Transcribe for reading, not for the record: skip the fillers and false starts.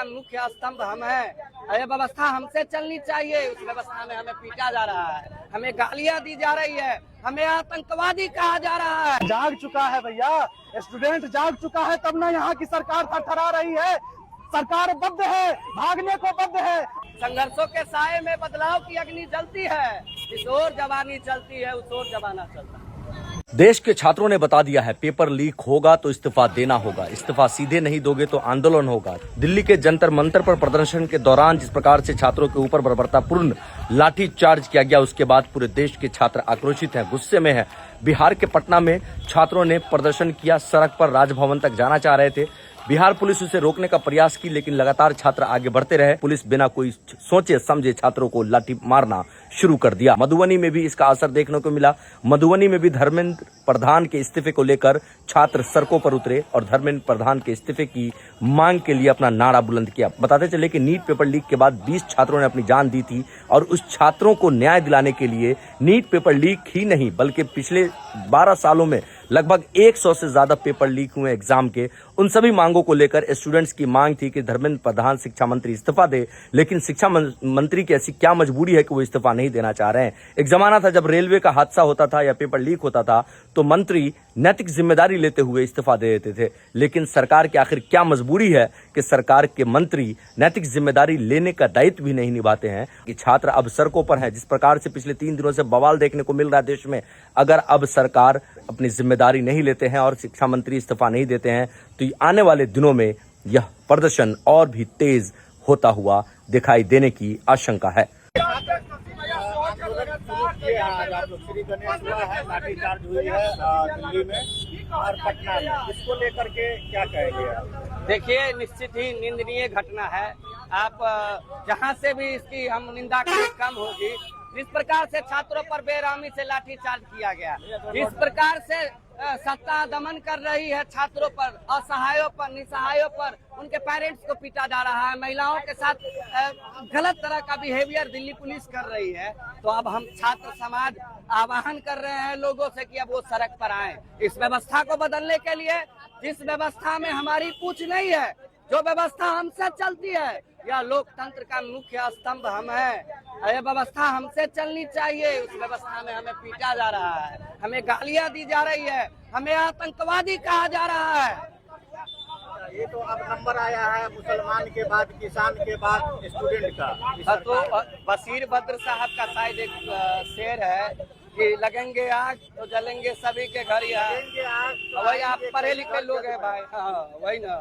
मुख्य स्तंभ हम हैं। ये व्यवस्था हमसे चलनी चाहिए। उस व्यवस्था में हमें पीटा जा रहा है, हमें गालियां दी जा रही है, हमें आतंकवादी कहा जा रहा है। जाग चुका है भैया, स्टूडेंट जाग चुका है, तब ना यहाँ की सरकार थरथरा रही है। सरकार बद्ध है, भागने को बद्ध है। संघर्षों के साए में बदलाव की अग्नि जलती है। इस ओर जवानी चलती है, उस ओर जमाना चलता है। देश के छात्रों ने बता दिया है, पेपर लीक होगा तो इस्तीफा देना होगा। इस्तीफा सीधे नहीं दोगे तो आंदोलन होगा। दिल्ली के जंतर मंतर पर प्रदर्शन के दौरान जिस प्रकार से छात्रों के ऊपर बर्बरतापूर्ण लाठी चार्ज किया गया, उसके बाद पूरे देश के छात्र आक्रोशित हैं, गुस्से में हैं। बिहार के पटना में छात्रों ने प्रदर्शन किया, सड़क पर राजभवन तक जाना चाह रहे थे। बिहार पुलिस उसे रोकने का प्रयास की, लेकिन लगातार छात्र आगे बढ़ते रहे। पुलिस बिना कोई सोचे समझे छात्रों को लाठी मारना शुरू कर दिया। मधुबनी में भी इसका असर देखने को मिला। मधुबनी में भी धर्मेंद्र प्रधान के इस्तीफे को लेकर छात्र सड़कों पर उतरे और धर्मेंद्र प्रधान के इस्तीफे की मांग के लिए अपना नारा बुलंद किया। बताते चले कि नीट पेपर लीक के बाद 20 छात्रों ने अपनी जान दी थी और उस छात्रों को न्याय दिलाने के लिए नीट पेपर लीक ही नहीं बल्कि पिछले 12 सालों में लगभग 100 से ज्यादा पेपर लीक हुए एग्जाम के। उन सभी मांगों को लेकर स्टूडेंट्स की मांग थी कि धर्मेंद्र प्रधान शिक्षा मंत्री इस्तीफा दे, लेकिन शिक्षा मंत्री की ऐसी क्या मजबूरी है कि वो इस्तीफा नहीं देना चाह रहे हैं। एक जमाना था जब रेलवे का हादसा होता था या पेपर लीक होता था तो मंत्री नैतिक जिम्मेदारी लेते हुए इस्तीफा दे देते थे, लेकिन सरकार की आखिर क्या मजबूरी है कि सरकार के मंत्री नैतिक जिम्मेदारी लेने का दायित्व भी नहीं निभाते हैं कि छात्र अब सड़कों पर हैं। जिस प्रकार से पिछले 3 दिनों से बवाल देखने को मिल रहा है देश में, अगर अब सरकार अपनी जिम्मेदारी नहीं लेते हैं और शिक्षा मंत्री इस्तीफा नहीं देते हैं तो आने वाले दिनों में यह प्रदर्शन और भी तेज होता हुआ दिखाई देने की आशंका है। श्री गणेश हुआ है, लाठीचार्ज हुई है दिल्ली में और पटना में, इसको लेकर के क्या कहेंगे? देखिए, निश्चित ही निंदनीय घटना है। आप जहां से भी इसकी हम निंदा करें कम होगी। जिस प्रकार से छात्रों पर बेरहमी से लाठीचार्ज किया गया, जिस प्रकार से सत्ता दमन कर रही है छात्रों पर, असहायों पर, निसहायों पर, उनके पेरेंट्स को पीटा जा रहा है, महिलाओं के साथ गलत तरह का बिहेवियर दिल्ली पुलिस कर रही है, तो अब हम छात्र समाज आह्वान कर रहे हैं लोगों से कि अब वो सड़क पर आए इस व्यवस्था को बदलने के लिए। जिस व्यवस्था में हमारी पूछ नहीं है, जो व्यवस्था हमसे चलती है, यह लोकतंत्र का मुख्य स्तंभ हम हैं। ये व्यवस्था हमसे चलनी चाहिए। उस व्यवस्था में हमें पीटा जा रहा है, हमें गालियां दी जा रही है, हमें आतंकवादी कहा जा रहा है। ये तो अब नंबर आया है मुसलमान के बाद, किसान के बाद स्टूडेंट का। तो बशीर बद्र साहब का शायद एक शेर है कि लगेंगे आग तो जलेंगे सभी के घर। वही आप पढ़े लिखे लोग हैं भाई। हाँ, वही ना।